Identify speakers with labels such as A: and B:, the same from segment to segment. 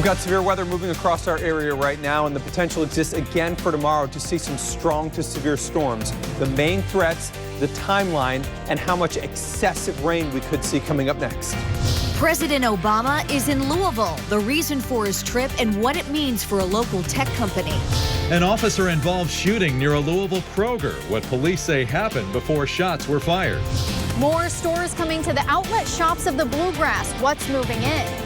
A: got severe weather moving across our area right now, and the potential exists again for tomorrow to see some strong to severe storms. The main threats, the timeline, and how much excessive rain we could see coming up next.
B: President Obama is in Louisville. The reason for his trip and what it means for a local tech company.
C: An officer-involved shooting near a Louisville Kroger. What police say happened before shots were fired.
D: More stores coming to the outlet shops of the Bluegrass. What's moving in?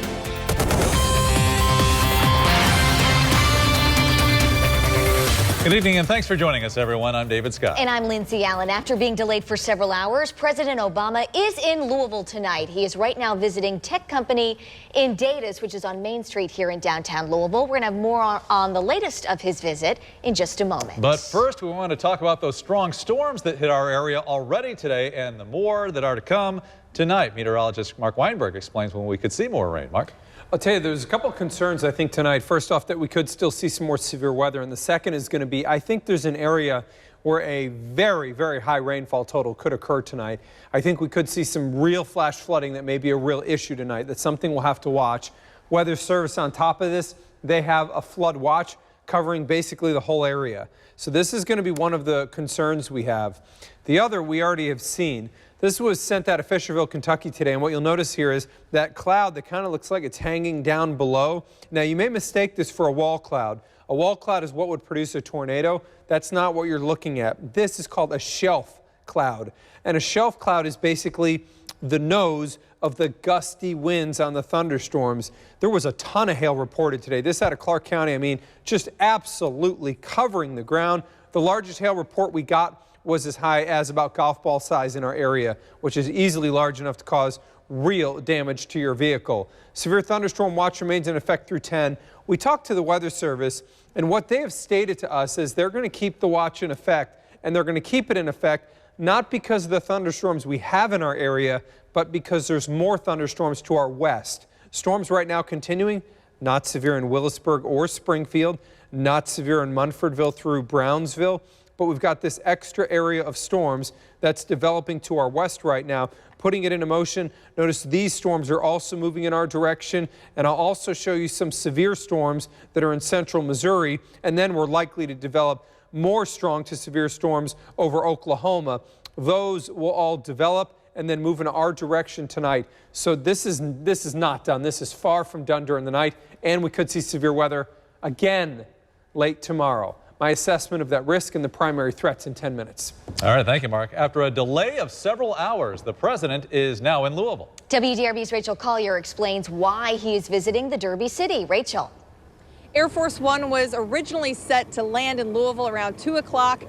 C: Good evening and thanks for joining us, everyone. I'm David Scott.
E: And I'm Lindsay Allen. After being delayed for several hours, President Obama is in Louisville tonight. He is right now visiting tech company in Datus, which is on Main Street here in downtown Louisville. We're going to have more on the latest of his visit in just a moment.
C: But first, we want to talk about those strong storms that hit our area already today and the more that are to come tonight. Meteorologist Mark Weinberg explains when we could see more rain. Mark?
A: I'll tell you, there's a couple of concerns, I think, tonight. First off, that we could still see some more severe weather. And the second is going to be, I think there's an area where a very, very high rainfall total could occur tonight. I think we could see some real flash flooding that may be a real issue tonight. That's something we'll have to watch. Weather Service, on top of this, they have a flood watch covering basically the whole area. So this is going to be one of the concerns we have. The other we already have seen. This was sent out of Fisherville, Kentucky today, and what you'll notice here is that cloud that kind of looks like it's hanging down below. Now, you may mistake this for a wall cloud. A wall cloud is what would produce a tornado. That's not what you're looking at. This is called a shelf cloud, and a shelf cloud is basically the nose of the gusty winds on the thunderstorms. There was a ton of hail reported today. This out of Clark County, I mean, just absolutely covering the ground. The largest hail report we got was as high as about golf ball size in our area, which is easily large enough to cause real damage to your vehicle. Severe thunderstorm watch remains in effect through 10. We talked to the Weather Service, and what they have stated to us is they're going to keep the watch in effect, and they're going to keep it in effect not because of the thunderstorms we have in our area, but because there's more thunderstorms to our west. Storms right now continuing, not severe in Willisburg or Springfield, not severe in Munfordville through Brownsville. But we've got this extra area of storms that's developing to our west right now, putting it into motion. Notice these storms are also moving in our direction, and I'll also show you some severe storms that are in central Missouri, and then we're likely to develop more strong to severe storms over Oklahoma. Those will all develop and then move in our direction tonight. So this is not done. This is far from done during the night, and we could see severe weather again late tomorrow. My assessment of that risk and the primary threats in 10 minutes.
C: All right, thank you, Mark. After a delay of several hours, the president is now in Louisville.
E: WDRB's Rachel Collier explains why he is visiting the Derby City. Rachel.
F: Air Force One was originally set to land in Louisville around 2 o'clock.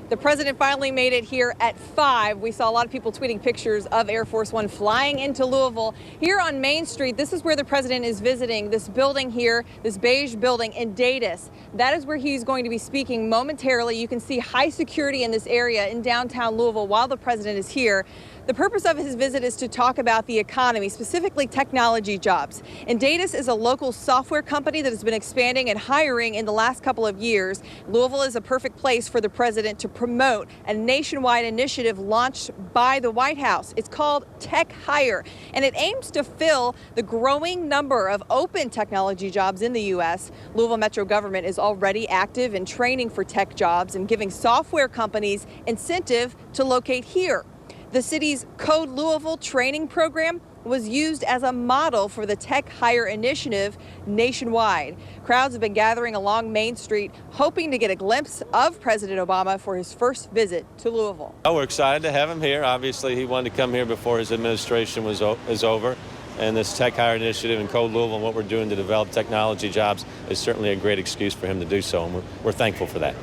F: The president finally made it here at 5. We saw a lot of people tweeting pictures of Air Force One flying into Louisville. Here on Main Street, this is where the president is visiting, this building here, this beige building in Datus. That is where he's going to be speaking momentarily. You can see high security in this area in downtown Louisville while the president is here. The purpose of his visit is to talk about the economy, specifically technology jobs. And Datus is a local software company that has been expanding and hiring in the last couple of years. Louisville is a perfect place for the president to promote a nationwide initiative launched by the White House. It's called Tech Hire, and it aims to fill the growing number of open technology jobs in the U.S. Louisville Metro government is already active in training for tech jobs and giving software companies incentive to locate here. The city's Code Louisville training program was used as a model for the Tech Hire initiative nationwide. Crowds have been gathering along Main Street, hoping to get a glimpse of President Obama for his first visit to Louisville.
G: Oh, we're excited to have him here. Obviously, he wanted to come here before his administration is over. And this Tech Hire initiative in Code Louisville and what we're doing to develop technology jobs is certainly a great excuse for him to do so, and we're thankful for that.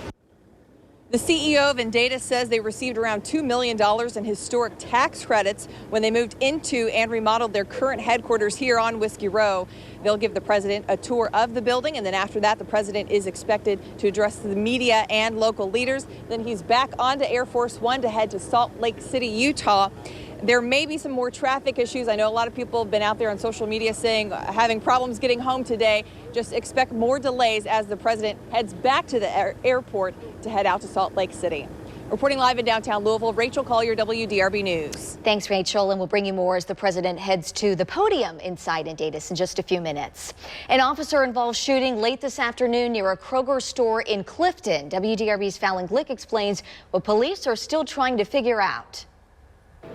F: The CEO of Datus says they received around $2 million in historic tax credits when they moved into and remodeled their current headquarters here on Whiskey Row. They'll give the president a tour of the building, and then after that, the president is expected to address the media and local leaders. Then he's back onto Air Force One to head to Salt Lake City, Utah. There may be some more traffic issues. I know a lot of people have been out there on social media saying having problems getting home today. Just expect more delays as the president heads back to the airport to head out to Salt Lake City. Reporting live in downtown Louisville, Rachel Collier, WDRB News.
E: Thanks, Rachel, and we'll bring you more as the president heads to the podium inside in Datus in just a few minutes. An officer-involved shooting late this afternoon near a Kroger store in Clifton. WDRB's Fallon Glick explains what police are still trying to figure out.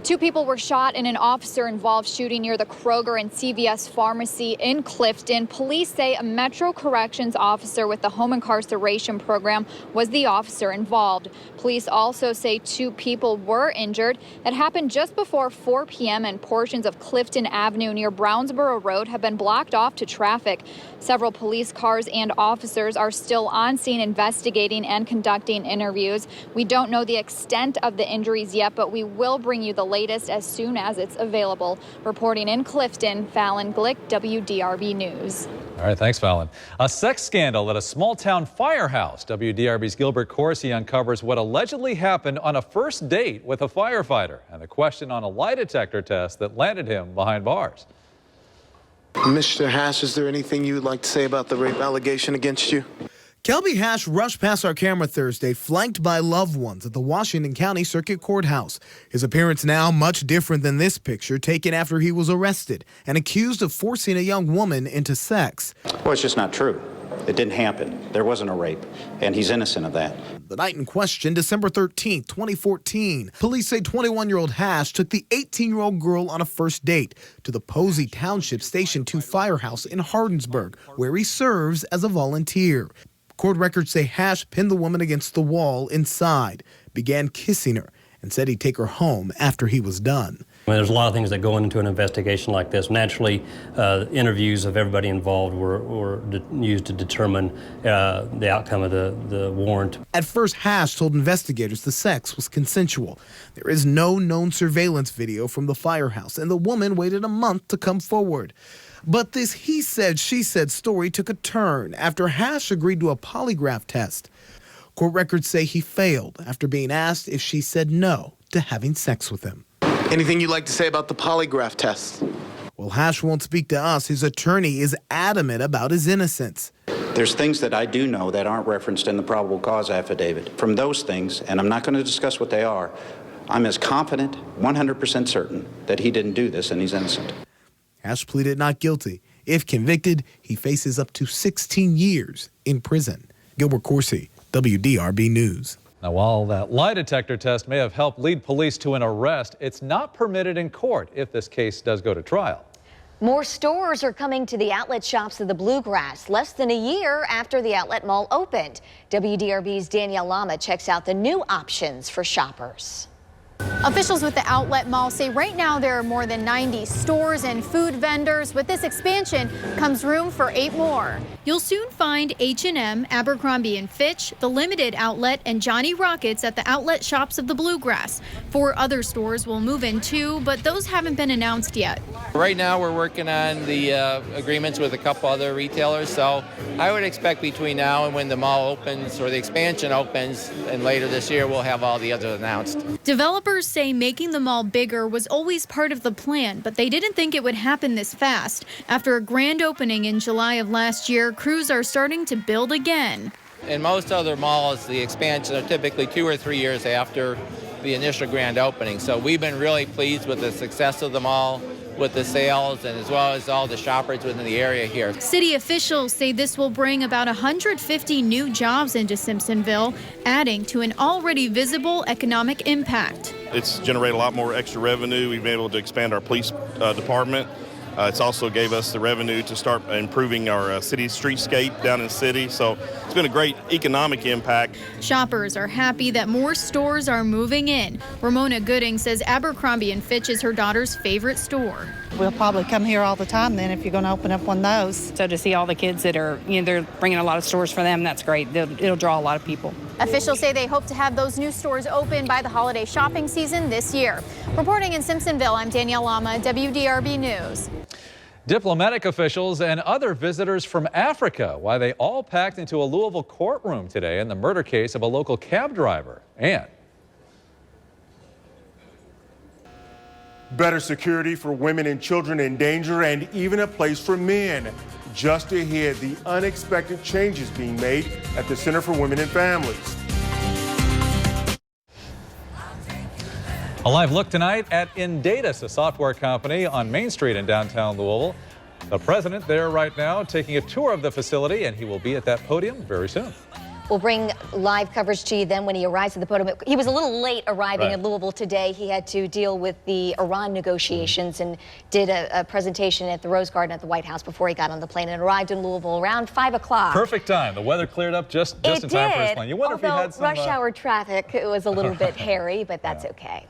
H: 2 people were shot in an officer-involved shooting near the Kroger and CVS pharmacy in Clifton. Police say a Metro Corrections officer with the home incarceration program was the officer involved. Police also say 2 people were injured. That happened just before 4 p.m. and portions of Clifton Avenue near Brownsboro Road have been blocked off to traffic. Several police cars and officers are still on scene investigating and conducting interviews. We don't know the extent of the injuries yet, but we will bring you the latest as soon as it's available. Reporting in Clifton, Fallon Glick, WDRB News.
C: All right, thanks, Fallon. A sex scandal at a small-town firehouse. WDRB's Gilbert Corsi uncovers what allegedly happened on a first date with a firefighter and the question on a lie detector test that landed him behind bars.
I: Mr. Hash, is there anything you would like to say about the rape allegation against you?
J: Kelby Hash rushed past our camera Thursday, flanked by loved ones at the Washington County Circuit Courthouse. His appearance now much different than this picture taken after he was arrested and accused of forcing a young woman into sex.
K: Well, it's just not true. It didn't happen. There wasn't a rape, and he's innocent of that.
J: The night in question, December 13, 2014, police say 21-year-old Hash took the 18-year-old girl on a first date to the Posey Township Station 2 firehouse in Hardinsburg, where he serves as a volunteer. Court records say Hash pinned the woman against the wall inside, began kissing her, and said he'd take her home after he was done.
L: There's a lot of things that go into an investigation like this. Naturally, interviews of everybody involved were used to determine the outcome of the warrant.
J: At first, Hash told investigators the sex was consensual. There is no known surveillance video from the firehouse, and the woman waited a month to come forward. But this he said, she said story took a turn after Hash agreed to a polygraph test. Court records say he failed after being asked if she said no to having sex with him.
I: Anything you'd like to say about the polygraph test?
J: Well, Hash won't speak to us. His attorney is adamant about his innocence.
K: There's things that I do know that aren't referenced in the probable cause affidavit. From those things, and I'm not going to discuss what they are, I'm as confident, 100% certain, that he didn't do this and he's innocent.
J: Hash pleaded not guilty. If convicted, he faces up to 16 years in prison. Gilbert Corsi, WDRB News.
C: Now, while that lie detector test may have helped lead police to an arrest, it's not permitted in court if this case does go to trial.
E: More stores are coming to the outlet shops of the Bluegrass less than a year after the outlet mall opened. WDRB's Danielle Lama checks out the new options for shoppers.
D: Officials with the outlet mall say right now there are more than 90 stores and food vendors. With this expansion comes room for 8 more.
M: You'll soon find H&M, Abercrombie & Fitch, the Limited Outlet, and Johnny Rockets at the outlet shops of the Bluegrass. 4 other stores will move in too, but those haven't been announced yet.
N: Right now we're working on the agreements with a couple other retailers, so I would expect between now and when the mall opens or the expansion opens and later this year we'll have all the others announced.
M: Developers say making the mall bigger was always part of the plan, but they didn't think it would happen this fast. After a grand opening in July of last year, crews are starting to build again.
N: In most other malls, the expansion are typically 2 or 3 years after the initial grand opening. So we've been really pleased with the success of the mall, with the sales, and as well as all the shoppers within the area here.
M: City officials say this will bring about 150 new jobs into Simpsonville, adding to an already visible economic impact.
O: It's generated a lot more extra revenue. We've been able to expand our police department. It's also gave us the revenue to start improving our city streetscape down in the city. So it's been a great economic impact.
M: Shoppers are happy that more stores are moving in. Ramona Gooding says Abercrombie & Fitch is her daughter's favorite store.
P: We'll probably come here all the time then if you're going to open up one of those.
Q: So to see all the kids that are, they're bringing a lot of stores for them, that's great. It'll draw a lot of people.
D: Officials say they hope to have those new stores open by the holiday shopping season this year. Reporting in Simpsonville, I'm Danielle Lama, WDRB News.
C: Diplomatic officials and other visitors from Africa, why they all packed into a Louisville courtroom today in the murder case of a local cab driver. And
R: better security for women and children in danger, and even a place for men. Just ahead, the unexpected changes being made at the Center for Women and Families.
C: A live look tonight at Indatus, a software company on Main Street in downtown Louisville. The president there right now taking a tour of the facility, and he will be at that podium very soon.
E: We'll bring live coverage to you then when he arrives at the podium. He was a little late arriving in Louisville today. He had to deal with the Iran negotiations and did a presentation at the Rose Garden at the White House before he got on the plane and arrived in Louisville around 5 o'clock.
C: Perfect time. The weather cleared up just in time for his plane. You wonder if he had some
E: rush hour traffic was a little bit hairy, but that's okay.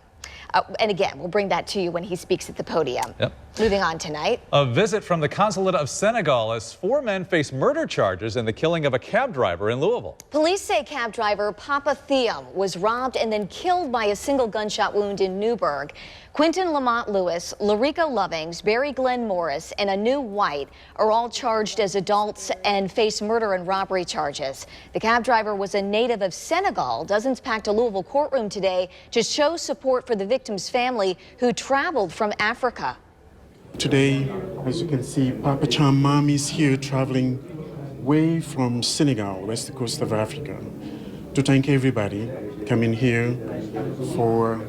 E: And again, we'll bring that to you when he speaks at the podium.
C: Yep.
E: Moving on tonight.
C: A visit from the Consulate of Senegal as 4 men face murder charges in the killing of a cab driver in Louisville.
E: Police say cab driver Papa Thiam was robbed and then killed by a single gunshot wound in Newburgh. Quinton Lamont Lewis, Larica Lovings, Barry Glenn Morris, and Anu White are all charged as adults and face murder and robbery charges. The cab driver was a native of Senegal. Dozens packed a Louisville courtroom today to show support for the victim's family who traveled from Africa.
S: Today, as you can see, Papa Cham Mom is here traveling way from Senegal, west coast of Africa, to thank everybody coming here for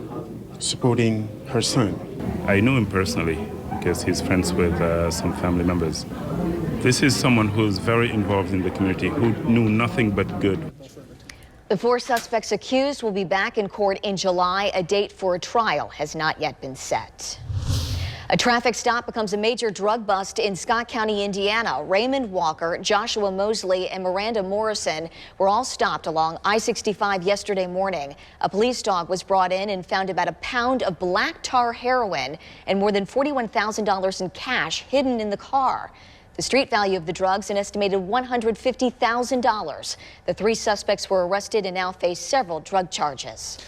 S: supporting her son.
T: I know him personally because he's friends with some family members. This is someone who's very involved in the community, who knew nothing but good.
E: The 4 suspects accused will be back in court in July. A date for a trial has not yet been set. A traffic stop becomes a major drug bust in Scott County, Indiana. Raymond Walker, Joshua Mosley, and Miranda Morrison were all stopped along I-65 yesterday morning. A police dog was brought in and found about a pound of black tar heroin and more than $41,000 in cash hidden in the car. The street value of the drugs, an estimated $150,000. The 3 suspects were arrested and now face several drug charges.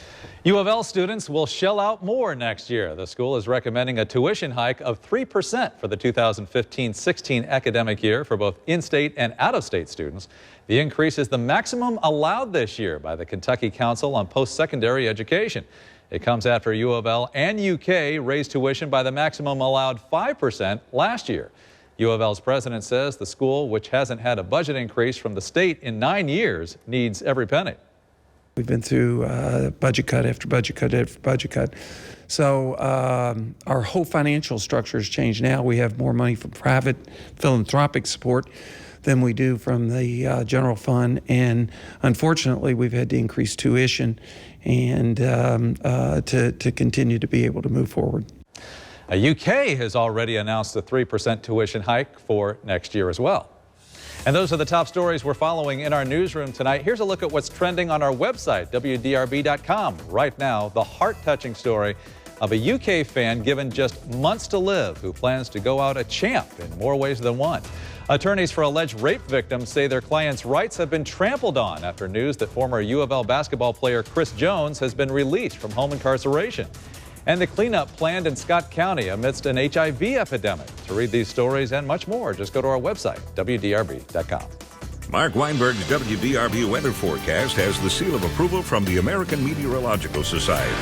C: U of L students will shell out more next year. The school is recommending a tuition hike of 3% for the 2015-16 academic year for both in-state and out-of-state students. The increase is the maximum allowed this year by the Kentucky Council on Post-Secondary Education. It comes after U of L and UK raised tuition by the maximum allowed 5% last year. U of L's president says the school, which hasn't had a budget increase from the state in 9 years, needs every penny.
U: We've been through budget cut after budget cut after budget cut. So our whole financial structure has changed now. We have more money from private philanthropic support than we do from the general fund. And unfortunately, we've had to increase tuition and to continue to be able to move forward.
C: UK has already announced a 3% tuition hike for next year as well. And those are the top stories we're following in our newsroom tonight. Here's a look at what's trending on our website, WDRB.com. Right now, the heart-touching story of a UK fan given just months to live who plans to go out a champ in more ways than one. Attorneys for alleged rape victims say their clients' rights have been trampled on after news that former U of L basketball player Chris Jones has been released from home incarceration. And the cleanup planned in Scott County amidst an HIV epidemic. To read these stories and much more, just go to our website, WDRB.com.
V: Mark Weinberg's WDRB weather forecast has the seal of approval from the American Meteorological Society.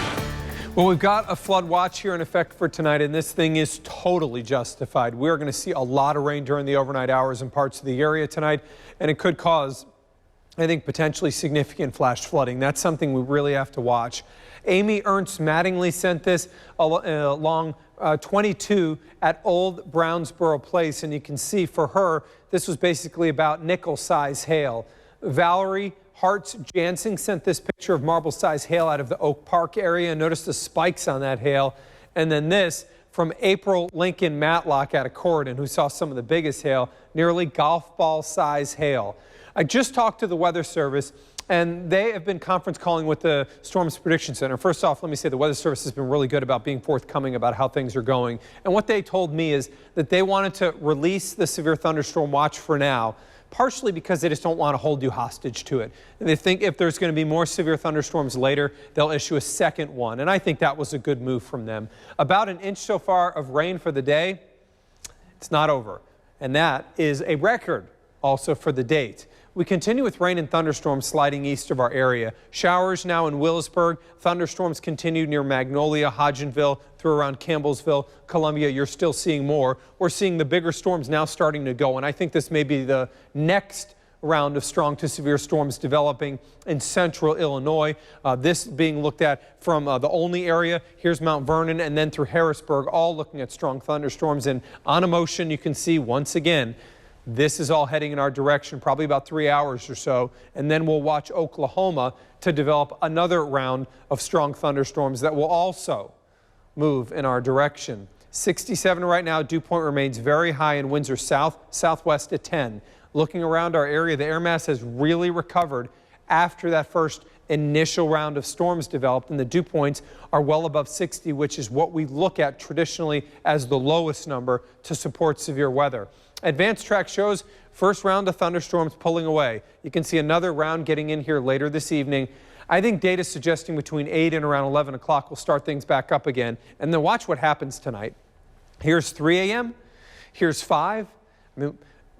A: Well, we've got a flood watch here in effect for tonight, and this thing is totally justified. We're going to see a lot of rain during the overnight hours in parts of the area tonight, and it could cause, I think, potentially significant flash flooding. That's something we really have to watch. Amy Ernst Mattingly sent this along 22 at Old Brownsboro Place, and you can see for her, this was basically about nickel-size hail. Valerie Hartz Jansen sent this picture of marble-size hail out of the Oak Park area. Notice the spikes on that hail. And then this from April Lincoln Matlock out of Corydon, who saw some of the biggest hail, nearly golf ball-size hail. I just talked to the Weather Service, and they have been conference calling with the Storms Prediction Center. First off, let me say the Weather Service has been really good about being forthcoming about how things are going. And what they told me is that they wanted to release the severe thunderstorm watch for now, partially because they just don't want to hold you hostage to it. And they think if there's going to be more severe thunderstorms later, they'll issue a second one. And I think that was a good move from them. About an inch so far of rain for the day. It's not over. And that is a record also for the date. We continue with rain and thunderstorms sliding east of our area. Showers now in Willisburg. Thunderstorms continue near Magnolia, Hodgenville, through around Campbellsville, Columbia. You're still seeing more. We're seeing the bigger storms now starting to go, and I think this may be the next round of strong to severe storms developing in central Illinois. This being looked at from the Olney area. Here's Mount Vernon and then through Harrisburg, all looking at strong thunderstorms. And on a motion, you can see once again, this is all heading in our direction, probably about 3 hours or so. And then we'll watch Oklahoma to develop another round of strong thunderstorms that will also move in our direction. 67 right now. Dew point remains very high and winds are southwest at 10. Looking around our area, the air mass has really recovered after that first initial round of storms developed, and the dew points are well above 60, which is what we look at traditionally as the lowest number to support severe weather. Advanced track shows first round of thunderstorms pulling away. You can see another round getting in here later this evening. I think data suggesting between 8 and around 11 o'clock will start things back up again. And then watch what happens tonight. Here's 3 a.m. Here's 5. I mean,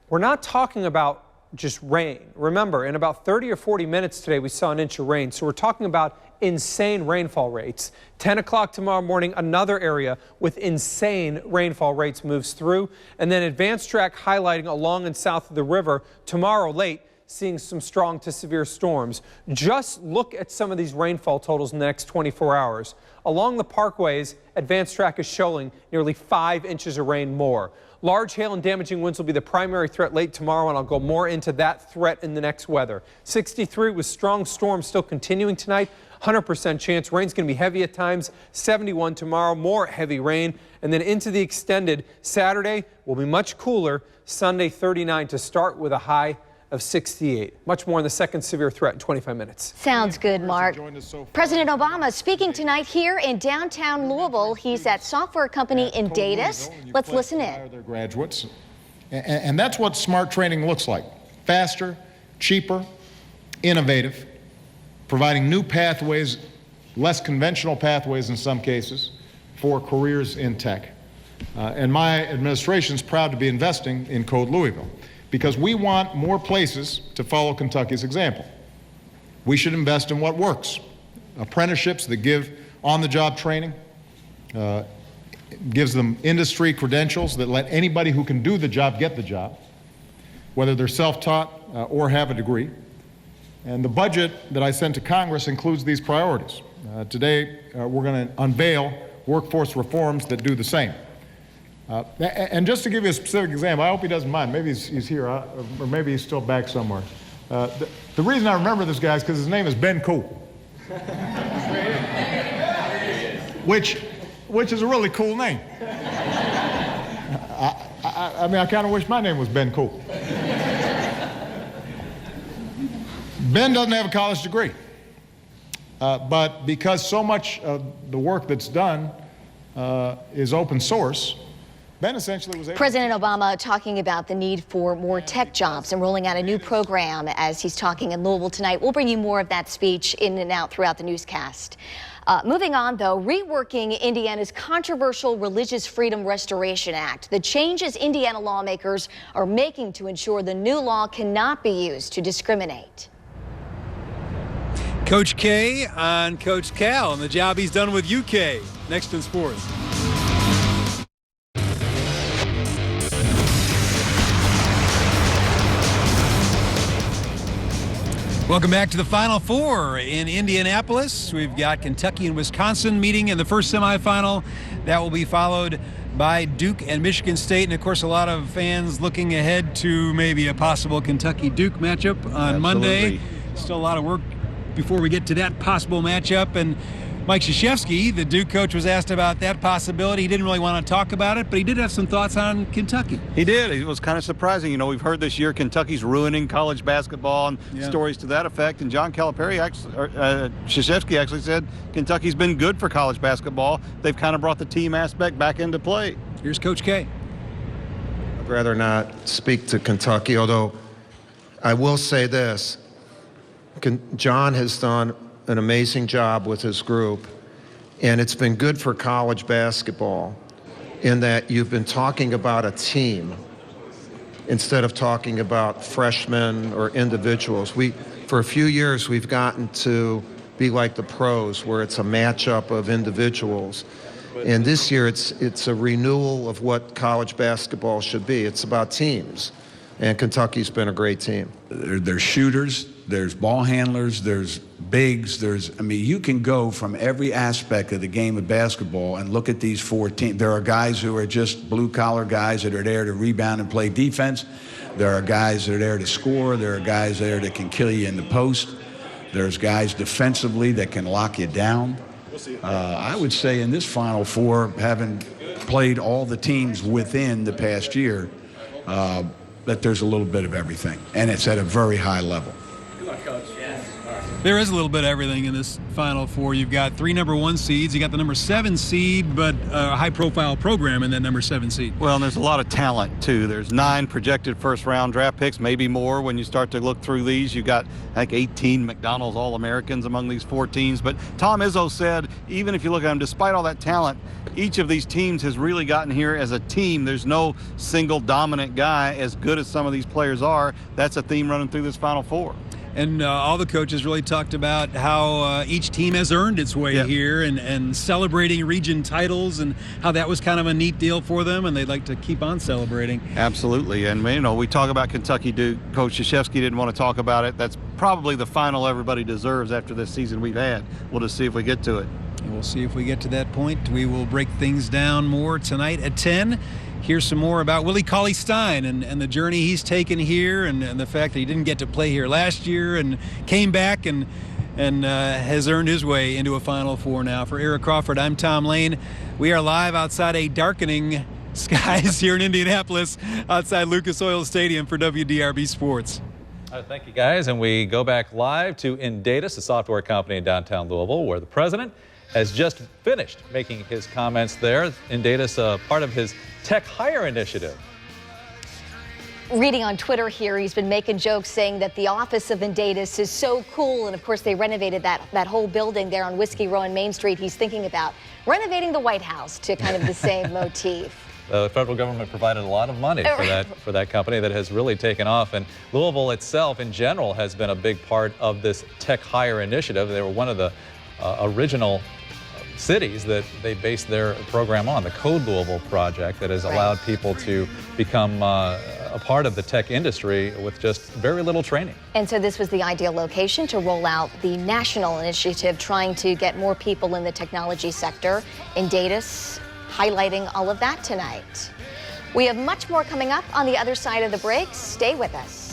A: we're not talking about just rain. Remember, in about 30 or 40 minutes today, we saw an inch of rain. So we're talking about insane rainfall rates. 10 o'clock tomorrow morning, another area with insane rainfall rates moves through. And then advanced track highlighting along and south of the river tomorrow late, seeing some strong to severe storms. Just look at some of these rainfall totals in the next 24 hours. Along the parkways, advanced track is showing nearly 5 inches of rain more. Large hail and damaging winds will be the primary threat late tomorrow, and I'll go more into that threat in the next weather. 63 with strong storms still continuing tonight. 100% chance. Rain's going to be heavy at times. 71 tomorrow, more heavy rain. And then into the extended Saturday will be much cooler. Sunday 39 to start with a high of 68. Much more in the second severe threat in 25 minutes.
E: Sounds good, Mark. President Obama speaking tonight here in downtown Louisville. He's at software company in Datus. Let's listen in.
B: Their graduates, and that's what smart training looks like. Faster, cheaper, innovative, providing new pathways, less conventional pathways in some cases, for careers in tech. And my administration is proud to be investing in Code Louisville, because we want more places to follow Kentucky's example. We should invest in what works. Apprenticeships that give on-the-job training, gives them industry credentials that let anybody who can do the job get the job, whether they're self-taught or have a degree. And the budget that I sent to Congress includes these priorities. Today, we're going to unveil workforce reforms that do the same. And just to give you a specific example, I hope he doesn't mind. Maybe he's here, or maybe he's still back somewhere. The reason I remember this guy is because his name is Ben Cool, which is a really cool name. I mean, I kind of wish my name was Ben Cool. Ben doesn't have a college degree, but because so much of the work that's done is open source, Ben essentially was able.
E: President Obama talking about the need for more tech jobs and rolling out a new program as he's talking in Louisville tonight. We'll bring you more of that speech in and out throughout the newscast. Moving on, though, reworking Indiana's controversial Religious Freedom Restoration Act. The changes Indiana lawmakers are making to ensure the new law cannot be used to discriminate.
G: Coach K on Coach Cal and the job he's done with UK. Next in sports. Welcome back to the Final Four in Indianapolis. We've got Kentucky and Wisconsin meeting in the first semifinal. That will be followed by Duke and Michigan State. And, of course, a lot of fans looking ahead to maybe a possible Kentucky-Duke matchup on Monday. Still a lot of work before we get to that possible matchup. And Mike Krzyzewski, the Duke coach, was asked about that possibility. He didn't really want to talk about it, but he did have some thoughts on Kentucky.
W: He did. It was kind of surprising. You know, we've heard this year Kentucky's ruining college basketball and stories to that effect. And John Calipari, Krzyzewski actually said Kentucky's been good for college basketball. They've kind of brought the team aspect back into play.
G: Here's Coach K.
X: I'd rather not speak to Kentucky, although I will say this. John has done an amazing job with his group, and it's been good for college basketball in that you've been talking about a team instead of talking about freshmen or individuals. For a few years, we've gotten to be like the pros, where it's a matchup of individuals. And this year, it's a renewal of what college basketball should be. It's about teams. and Kentucky's been a great team.
F: There's shooters, there's ball handlers, there's bigs, I mean, you can go from every aspect of the game of basketball and look at these 4 teams. There are guys who are just blue-collar guys that are there to rebound and play defense. There are guys that are there to score. There are guys there that can kill you in the post. There's guys defensively that can lock you down. I would say in this Final Four, having played all the teams within the past year, that there's a little bit of everything, and it's at a very high level.
G: There is a little bit of everything in this Final Four. You've got 3 number 1 seeds. You got the number 7 seed, but a high-profile program in that number 7 seed.
W: Well, and there's a lot of talent, too. There's 9 projected first-round draft picks, maybe more when you start to look through these. You've got, I think, 18 McDonald's All-Americans among these 4 teams. But Tom Izzo said, even if you look at them, despite all that talent, each of these teams has really gotten here as a team. There's no single dominant guy. As good as some of these players are, that's a theme running through this Final Four.
G: And all the coaches really talked about how each team has earned its way here and celebrating region titles and how that was kind of a neat deal for them, and they'd like to keep on celebrating.
W: Absolutely. And, you know, we talk about Kentucky Duke. Coach Krzyzewski didn't want to talk about it. That's probably the final everybody deserves after this season we've had. We'll just see if we get to it.
G: And we'll see if we get to that point. We will break things down more tonight at 10. Here's some more about Willie Cauley-Stein and the journey he's taken here and the fact that he didn't get to play here last year and came back and has earned his way into a Final Four now. For Eric Crawford, I'm Tom Lane. We are live outside a darkening skies here in Indianapolis outside Lucas Oil Stadium for WDRB Sports.
C: All right, thank you, guys. And we go back live to Indatus, a software company in downtown Louisville, where the president has just finished making his comments there. Indatus, part of his Tech Hire initiative.
E: Reading on Twitter here, he's been making jokes saying that the office of Indatus is so cool. And of course, they renovated that whole building there on Whiskey Row and Main Street. He's thinking about renovating the White House to kind of the same motif.
C: The federal government provided a lot of money for that company that has really taken off. And Louisville itself, in general, has been a big part of this Tech Hire initiative. They were one of the original cities that they based their program on, the Code Louisville project that has allowed people to become a part of the tech industry with just very little training.
E: And so this was the ideal location to roll out the national initiative trying to get more people in the technology sector. Indatus highlighting all of that tonight. We have much more coming up on the other side of the break. Stay with us.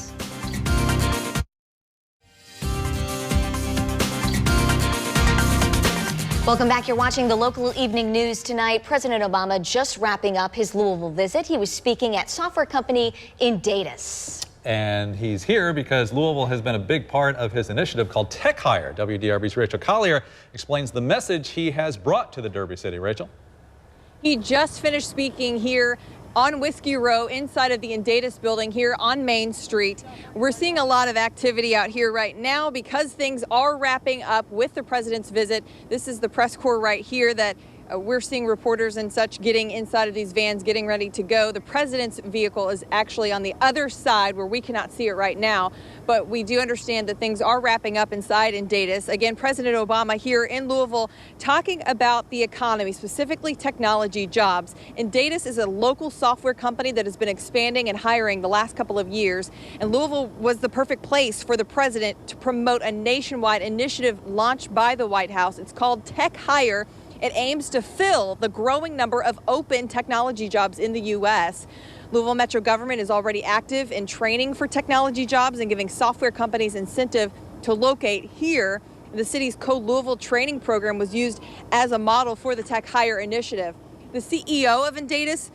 E: Welcome back. You're watching the local evening news tonight. President Obama just wrapping up his Louisville visit. He was speaking at software company Indatus.
C: And he's here because Louisville has been a big part of his initiative called Tech Hire. WDRB's Rachel Collier explains the message he has brought to the Derby City. Rachel?
H: He just finished speaking here on Whiskey Row inside of the Indatus building here on Main Street. We're seeing a lot of activity out here right now because things are wrapping up with the president's visit. This is the press corps right here that we're seeing reporters and such getting inside of these vans, getting ready to go. The president's vehicle is actually on the other side where we cannot see it right now, but we do understand that things are wrapping up inside Indatus. Again, President Obama here in Louisville talking about the economy, specifically technology jobs. Indatus is a local software company that has been expanding and hiring the last couple of years, and Louisville was the perfect place for the president to promote a nationwide initiative launched by the White House. It's called Tech Hire. It aims to fill the growing number of open technology jobs in the U.S. Louisville Metro government is already active in training for technology jobs and giving software companies incentive to locate here. The city's Code Louisville training program was used as a model for the Tech Hire initiative. The CEO of Indatus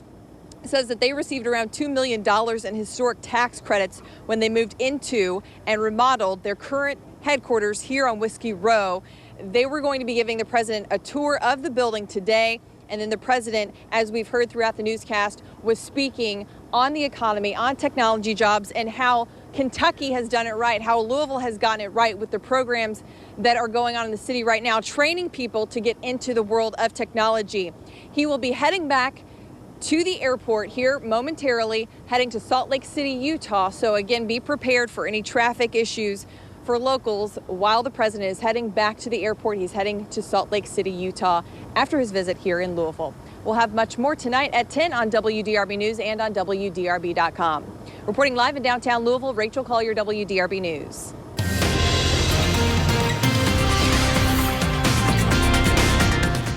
H: says that they received around $2 million in historic tax credits when they moved into and remodeled their current headquarters here on Whiskey Row. They were going to be giving the president a tour of the building today, and then the president, as we've heard throughout the newscast, was speaking on the economy, on technology jobs, and how Kentucky has done it right, how Louisville has gotten it right with the programs that are going on in the city right now, training people to get into the world of technology. He will be heading back to the airport here momentarily, heading to Salt Lake City, Utah. So again, be prepared for any traffic issues for locals while the president is heading back to the airport. He's heading to Salt Lake City, Utah after his visit here in Louisville. We'll have much more tonight at 10 on WDRB News and on WDRB.com. Reporting live in downtown Louisville, Rachel Collier, WDRB News.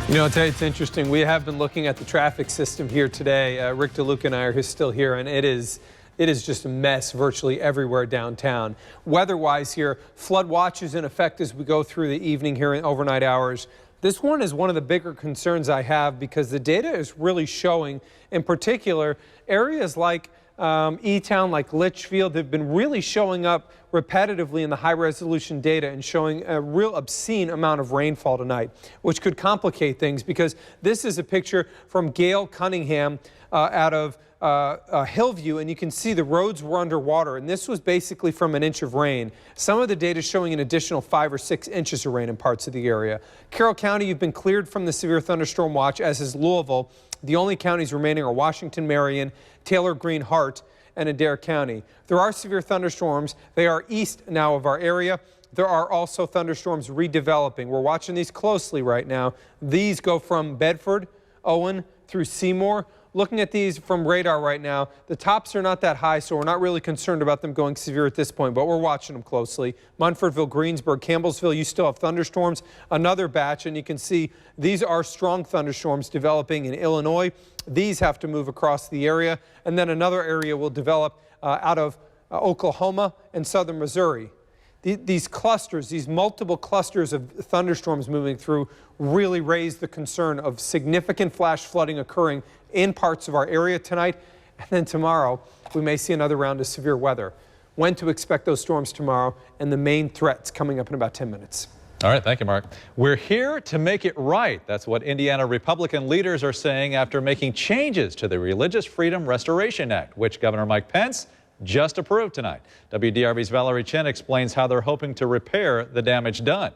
A: You know, I'll tell you, it's interesting. We have been looking at the traffic system here today. Rick DeLuca and I are still here, and it is just a mess virtually everywhere downtown. Weather-wise here, flood watch is in effect as we go through the evening here in overnight hours. This one is one of the bigger concerns I have because the data is really showing, in particular, areas like E-Town, like Litchfield, have been really showing up repetitively in the high-resolution data and showing a real obscene amount of rainfall tonight, which could complicate things because this is a picture from Gail Cunningham out of Hillview, and you can see the roads were underwater, and this was basically from an inch of rain. Some of the data showing an additional 5 or 6 inches of rain in parts of the area. Carroll County, you've been cleared from the severe thunderstorm watch, as is Louisville. The only counties remaining are Washington, Marion, Taylor, Greene, Hart, and Adair County. There are severe thunderstorms. They are east now of our area. There are also thunderstorms redeveloping. We're watching these closely right now. These go from Bedford, Owen, through Seymour. Looking at these from radar right now, the tops are not that high, so we're not really concerned about them going severe at this point, but we're watching them closely. Munfordville, Greensburg, Campbellsville, you still have thunderstorms, another batch, and you can see these are strong thunderstorms developing in Illinois. These have to move across the area, and then another area will develop out of Oklahoma and southern Missouri. These clusters, these multiple clusters of thunderstorms moving through really raise the concern of significant flash flooding occurring in parts of our area tonight. And then tomorrow, we may see another round of severe weather. When to expect those storms tomorrow and the main threats coming up in about 10 minutes.
C: All right, thank you, Mark. We're here to make it right. That's what Indiana Republican leaders are saying after making changes to the Religious Freedom Restoration Act, which Governor Mike Pence just approved tonight. WDRB's Valerie Chen explains how they're hoping to repair the damage done.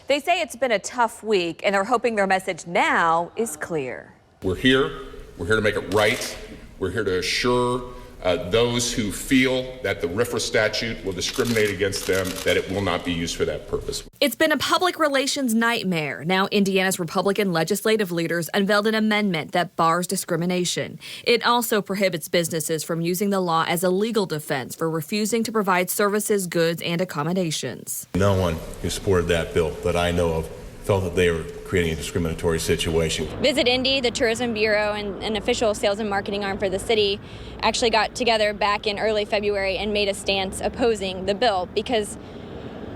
I: They say it's been a tough week, and they're hoping their message now is clear.
J: We're here to make it right. We're here to assure those who feel that the RFRA statute will discriminate against them, that it will not be used for that purpose.
I: It's been a public relations nightmare. Now Indiana's Republican legislative leaders unveiled an amendment that bars discrimination. It also prohibits businesses from using the law as a legal defense for refusing to provide services, goods, and accommodations.
K: No one who supported that bill that I know of felt that they were creating a discriminatory situation.
L: Visit Indy, the Tourism Bureau, and an official sales and marketing arm for the city actually got together back in early February and made a stance opposing the bill because,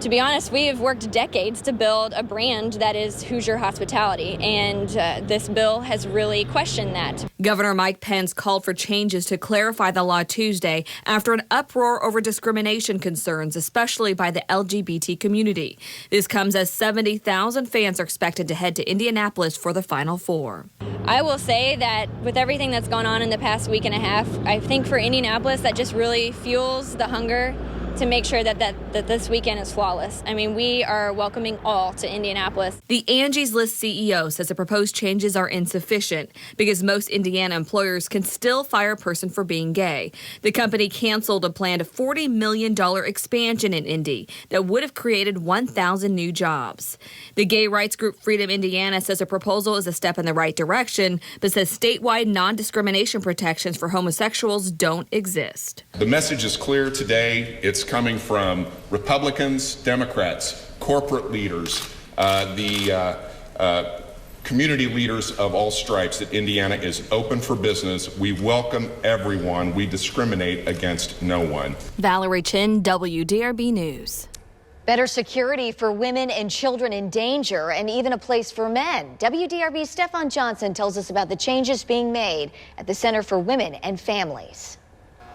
L: to be honest, we have worked decades to build a brand that is Hoosier hospitality, and this bill has really questioned that.
I: Governor Mike Pence called for changes to clarify the law Tuesday after an uproar over discrimination concerns, especially by the LGBT community. This comes as 70,000 fans are expected to head to Indianapolis for the Final Four.
L: I will say that with everything that's gone on in the past week and a half, I think for Indianapolis that just really fuels the hunger to make sure that this weekend is flawless. I mean, we are welcoming all to Indianapolis.
I: The Angie's List CEO says the proposed changes are insufficient because most Indiana employers can still fire a person for being gay. The company canceled a planned $40 million expansion in Indy that would have created 1,000 new jobs. The gay rights group Freedom Indiana says the proposal is a step in the right direction, but says statewide non-discrimination protections for homosexuals don't exist.
J: The message is clear today. It's coming from Republicans, Democrats, corporate leaders, the community leaders of all stripes, that Indiana is open for business. We welcome everyone. We discriminate against no one.
I: Valerie Chen, WDRB News.
E: Better security for women and children in danger, and even a place for men. WDRB's Stefan Johnson tells us about the changes being made at the Center for Women and Families.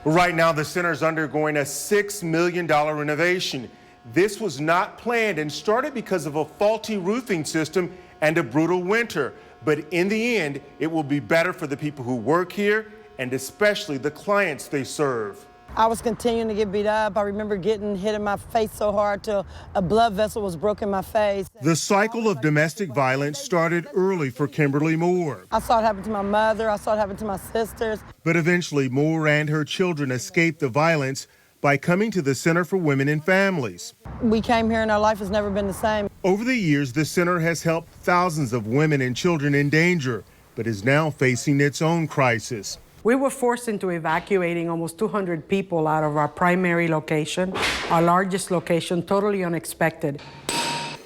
R: Right now, the center is undergoing a $6 million renovation. This was not planned and started because of a faulty roofing system and a brutal winter. But in the end, it will be better for the people who work here and especially the clients they serve.
Y: I was continuing to get beat up. I remember getting hit in my face so hard till a blood vessel was broken in my face.
R: The cycle of domestic violence started early for Kimberly Moore.
Y: I saw it happen to my mother. I saw it happen to my sisters.
R: But eventually, Moore and her children escaped the violence by coming to the Center for Women and Families.
Y: We came here and our life has never been the same.
R: Over the years, the center has helped thousands of women and children in danger, but is now facing its own crisis.
Y: We were forced into evacuating almost 200 people out of our primary location, our largest location, totally unexpected.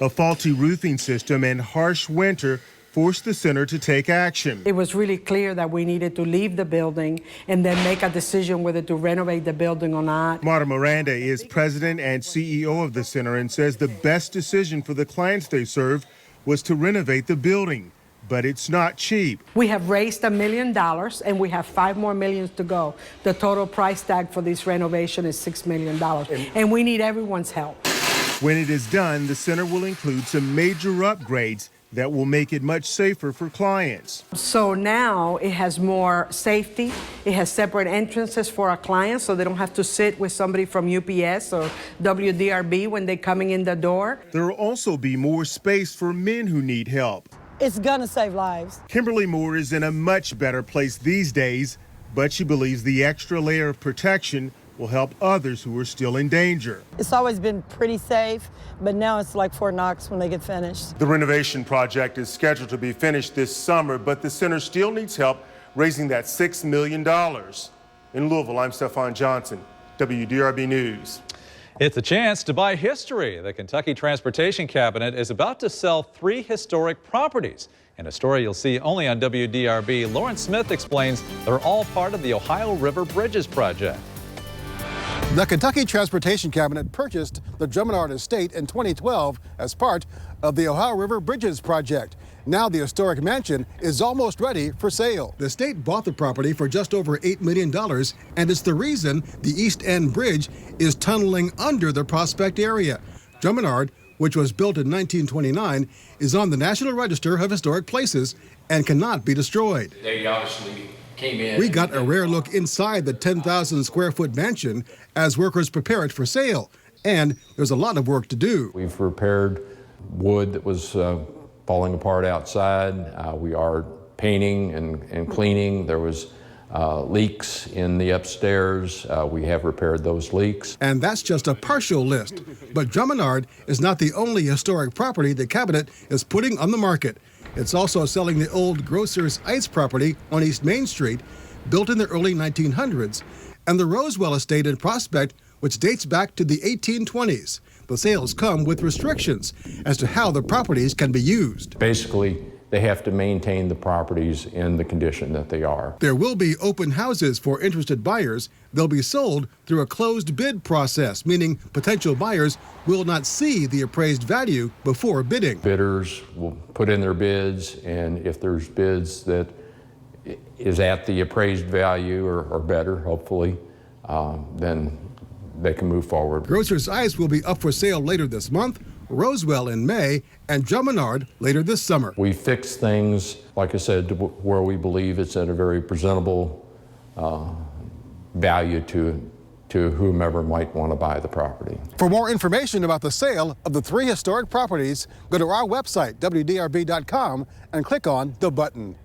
R: A faulty roofing system and harsh winter forced the center to take action.
Y: It was really clear that we needed to leave the building and then make a decision whether to renovate the building or not.
R: Marta Miranda is president and CEO of the center and says the best decision for the clients they serve was to renovate the building. But it's not cheap.
Y: We have raised $1 million and we have 5 more millions to go. The total price tag for this renovation is $6 million and we need everyone's help.
R: When it is done, the center will include some major upgrades that will make it much safer for clients.
Y: So now it has more safety. It has separate entrances for our clients so they don't have to sit with somebody from UPS or WDRB when they're coming in the door.
R: There will also be more space for men who need help.
Y: It's gonna save lives.
R: Kimberly Moore is in a much better place these days, but she believes the extra layer of protection will help others who are still in danger.
Y: It's always been pretty safe, but now it's like Fort Knox when they get finished.
R: The renovation project is scheduled to be finished this summer, but the center still needs help raising that $6 million. In Louisville, I'm Stefan Johnson, WDRB News.
C: It's a chance to buy history. The Kentucky Transportation Cabinet is about to sell 3 historic properties. In a story you'll see only on WDRB, Lauren Smith explains they're all part of the Ohio River Bridges Project.
M: The Kentucky Transportation Cabinet purchased the Drummond Estate in 2012 as part of the Ohio River Bridges Project. Now the historic mansion is almost ready for sale. The state bought the property for just over $8 million, and it's the reason the East End Bridge is tunneling under the Prospect area. Drummond, which was built in 1929, is on the National Register of Historic Places and cannot be destroyed.
N: They obviously came in.
M: We got a rare look inside the 10,000 square foot mansion as workers prepare it for sale, and there's a lot of work to do.
O: We've repaired wood that was falling apart outside. We are painting and cleaning. There was leaks in the upstairs. We have repaired those leaks.
M: And that's just a partial list. But Drummond is not the only historic property the Cabinet is putting on the market. It's also selling the old Grocer's Ice property on East Main Street, built in the early 1900s, and the Rosewell Estate in Prospect, which dates back to the 1820s. The sales come with restrictions as to how the properties can be used.
O: Basically, they have to maintain the properties in the condition that they are.
M: There will be open houses for interested buyers. They'll be sold through a closed bid process, meaning potential buyers will not see the appraised value before bidding.
O: Bidders will put in their bids, and if there's bids that is at the appraised value or better, hopefully, then they can move forward.
M: Grocer's Ice will be up for sale later this month, Rosewell in May, and Drummond later this summer.
O: We fix things, like I said, to where we believe it's at a very presentable value to whomever might want to buy the property.
M: For more information about the sale of the 3 historic properties, go to our website, WDRB.com, and click on the button.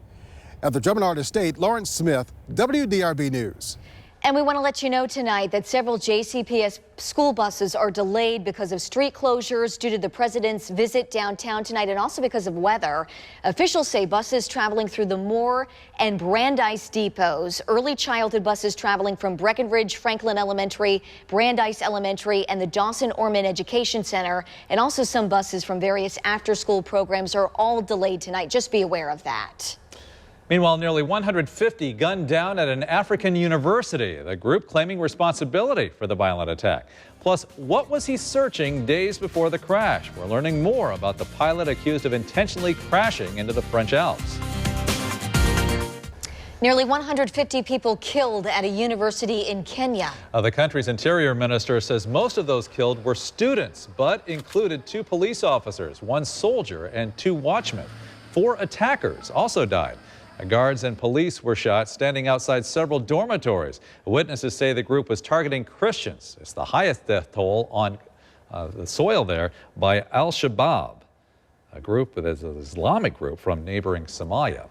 M: At the Drummond Estate, Lawrence Smith, WDRB News.
E: And we want to let you know tonight that several JCPS school buses are delayed because of street closures due to the president's visit downtown tonight and also because of weather. Officials say buses traveling through the Moore and Brandeis depots, early childhood buses traveling from Breckenridge Franklin Elementary, Brandeis Elementary, and the Dawson Orman Education Center, and also some buses from various after-school programs are all delayed tonight. Just be aware of that.
C: Meanwhile, nearly 150 gunned down at an African university, the group claiming responsibility for the violent attack. Plus, what was he searching days before the crash? We're learning more about the pilot accused of intentionally crashing into the French Alps.
E: Nearly 150 people killed at a university in Kenya.
C: The country's interior minister says most of those killed were students, but included 2 police officers, 1 soldier, and 2 watchmen. 4 attackers also died. Guards and police were shot standing outside several dormitories. Witnesses say the group was targeting Christians. It's the highest death toll on the soil there by Al-Shabaab, a group that is an Islamic group from neighboring Somalia.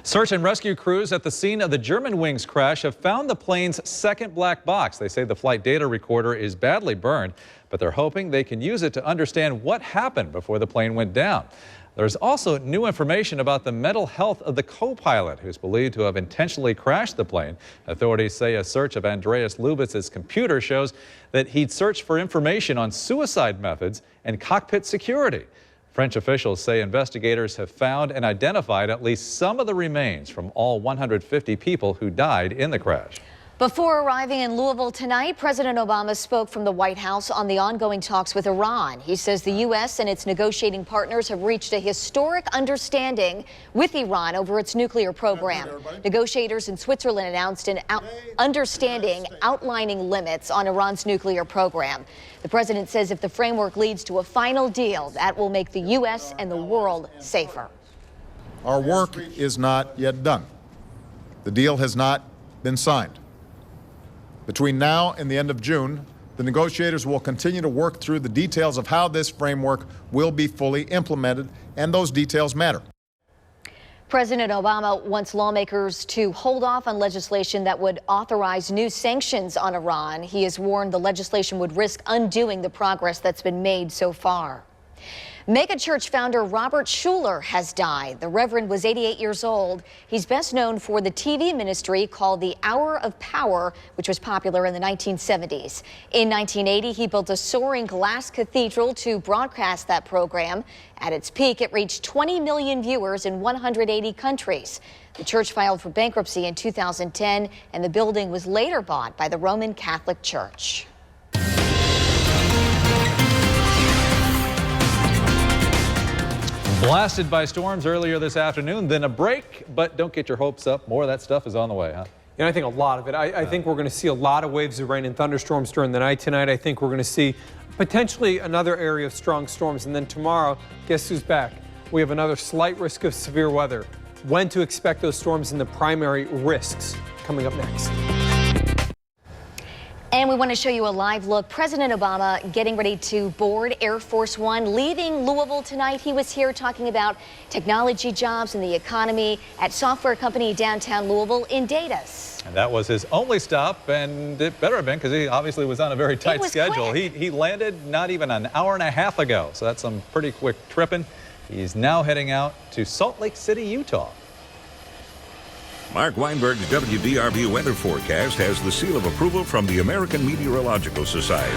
C: Search and rescue crews at the scene of the Germanwings crash have found the plane's second black box. They say the flight data recorder is badly burned, but they're hoping they can use it to understand what happened before the plane went down. There's also new information about the mental health of the co-pilot, who's believed to have intentionally crashed the plane. Authorities say a search of Andreas Lubitz's computer shows that he'd searched for information on suicide methods and cockpit security. French officials say investigators have found and identified at least some of the remains from all 150 people who died in the crash.
E: Before arriving in Louisville tonight, President Obama spoke from the White House on the ongoing talks with Iran. He says the U.S. and its negotiating partners have reached a historic understanding with Iran over its nuclear program. Negotiators in Switzerland announced an understanding outlining limits on Iran's nuclear program. The president says if the framework leads to a final deal, that will make the U.S. and the world safer.
B: Our work is not yet done. The deal has not been signed. Between now and the end of June, the negotiators will continue to work through the details of how this framework will be fully implemented, and those details matter.
E: President Obama wants lawmakers to hold off on legislation that would authorize new sanctions on Iran. He has warned the legislation would risk undoing the progress that's been made so far. Mega Church founder Robert Schuller has died. The Reverend was 88 years old. He's best known for the TV ministry called The Hour of Power, which was popular in the 1970s. In 1980, he built a soaring glass cathedral to broadcast that program. At its peak, it reached 20 million viewers in 180 countries. The church filed for bankruptcy in 2010, and the building was later bought by the Roman Catholic Church.
C: Blasted by storms earlier this afternoon, then a break, but don't get your hopes up. More of that stuff is on the way, huh?
A: And I think a lot of it. I think we're going to see a lot of waves of rain and thunderstorms during the night tonight. I think we're going to see potentially another area of strong storms. And then tomorrow, guess who's back? We have another slight risk of severe weather. When to expect those storms and the primary risks coming up next.
E: And we want to show you a live look. President Obama getting ready to board Air Force One, leaving Louisville tonight. He was here talking about technology jobs and the economy at software company downtown Louisville in Datus.
C: And that was his only stop, and it better have been because he obviously was on a very tight schedule. He landed not even an hour and a half ago, so that's some pretty quick tripping. He's now heading out to Salt Lake City, Utah.
V: Mark Weinberg's WDRB weather forecast has the seal of approval from the American Meteorological Society.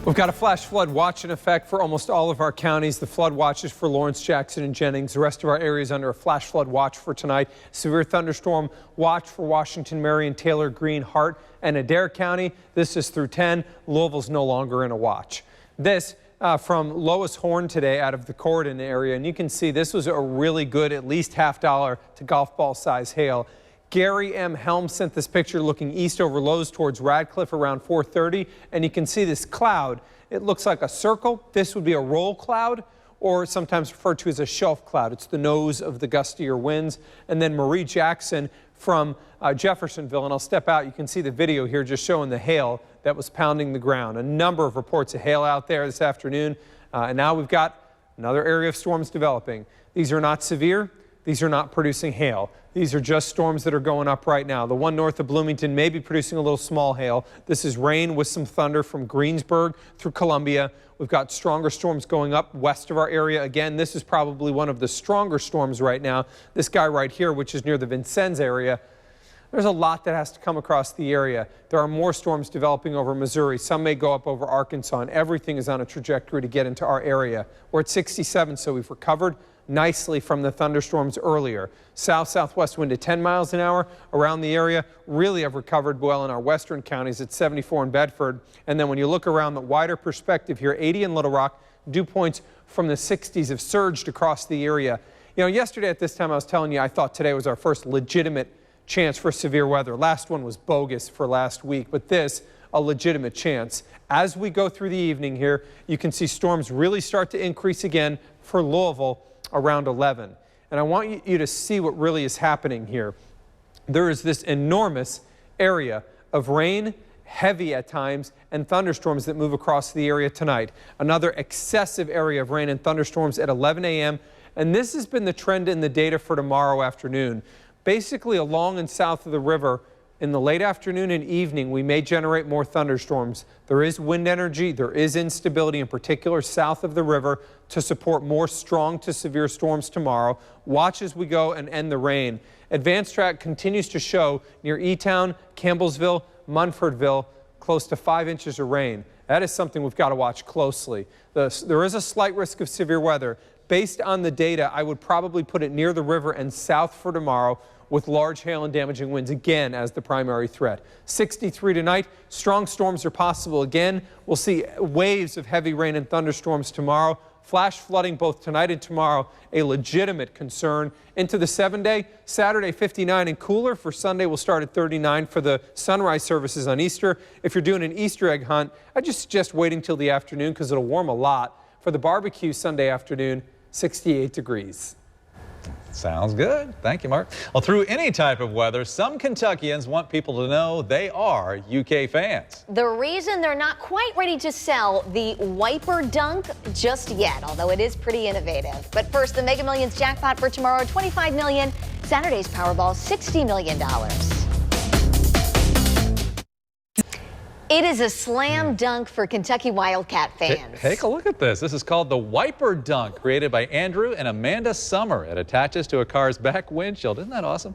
A: We've got a flash flood watch in effect for almost all of our counties. The flood watch is for Lawrence, Jackson, and Jennings. The rest of our area is under a flash flood watch for tonight. Severe thunderstorm watch for Washington, Marion, Taylor, Greene, Hart, and Adair County. This is through 10. Louisville's no longer in a watch. This from Lois Horn today out of the Corridon area. And you can see this was a really good, at least $50 to golf ball size hail. Gary M. Helm sent this picture looking east over Lowe's towards Radcliffe around 4:30, and you can see this cloud. It looks like a circle. This would be a roll cloud, or sometimes referred to as a shelf cloud. It's the nose of the gustier winds. And then Marie Jackson from Jeffersonville, and I'll step out. You can see the video here just showing the hail that was pounding the ground. A number of reports of hail out there this afternoon, and now we've got another area of storms developing. These are not severe. These are not producing hail. These are just storms that are going up right now. The one north of Bloomington may be producing a little small hail. This is rain with some thunder from Greensburg through Columbia. We've got stronger storms going up west of our area. Again, this is probably one of the stronger storms right now. This guy right here, which is near the Vincennes area. There's a lot that has to come across the area. There are more storms developing over Missouri. Some may go up over Arkansas, and everything is on a trajectory to get into our area. We're at 67, so we've recovered nicely from the thunderstorms earlier. South-southwest wind at 10 miles an hour around the area. Really have recovered well in our western counties at 74 in Bedford. And then when you look around the wider perspective here, 80 in Little Rock, dew points from the 60s have surged across the area. You know, yesterday at this time I was telling you I thought today was our first legitimate chance for severe weather. Last one was bogus for last week, but this, a legitimate chance. As we go through the evening here, you can see storms really start to increase again for Louisville around 11. And I want you to see what really is happening here. There is this enormous area of rain, heavy at times, and thunderstorms that move across the area tonight. Another excessive area of rain and thunderstorms at 11 a.m. And this has been the trend in the data for tomorrow afternoon. Basically along and south of the river, In the late afternoon and evening, we may generate more thunderstorms. There is wind energy, there is instability, in particular south of the river, to support more strong to severe storms tomorrow. Watch as we go and end the rain. Advanced track continues to show near E-Town, Campbellsville, Munfordville, close to 5 inches of rain. That is something we've got to watch closely. There is a slight risk of severe weather. Based on the data, I would probably put it near the river and south for tomorrow, with large hail and damaging winds again as the primary threat. 63 tonight. Strong storms are possible again. We'll see waves of heavy rain and thunderstorms tomorrow. Flash flooding both tonight and tomorrow, a legitimate concern. Into the 7-day, Saturday 59 and cooler. For Sunday, we'll start at 39 for the sunrise services on Easter. If you're doing an Easter egg hunt, I just suggest waiting till the afternoon because it'll warm a lot. For the barbecue Sunday afternoon, 68 degrees.
C: Sounds good. Thank you, Mark. Well, through any type of weather, some Kentuckians want people to know they are UK fans.
E: The reason they're not quite ready to sell the Wiper Dunk just yet, although it is pretty innovative. But first, the Mega Millions jackpot for tomorrow, $25 million. Saturday's Powerball, $60 million. It is a slam dunk for Kentucky Wildcat fans.
C: Take a look at this. This is called the Wiper Dunk, created by Andrew and Amanda Summer. It attaches to a car's back windshield. Isn't that awesome?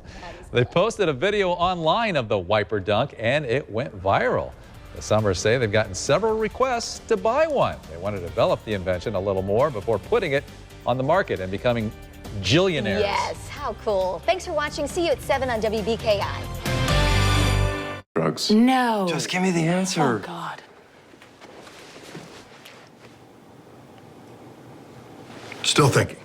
C: They posted a video online of the Wiper Dunk, and it went viral. The Summers say they've gotten several requests to buy one. They want to develop the invention a little more before putting it on the market and becoming jillionaires.
E: Yes, how cool. Thanks for watching. See you at 7 on WBKI.
D: Drugs.
P: No.
D: Just give me the answer.
P: Oh, God.
D: Still thinking.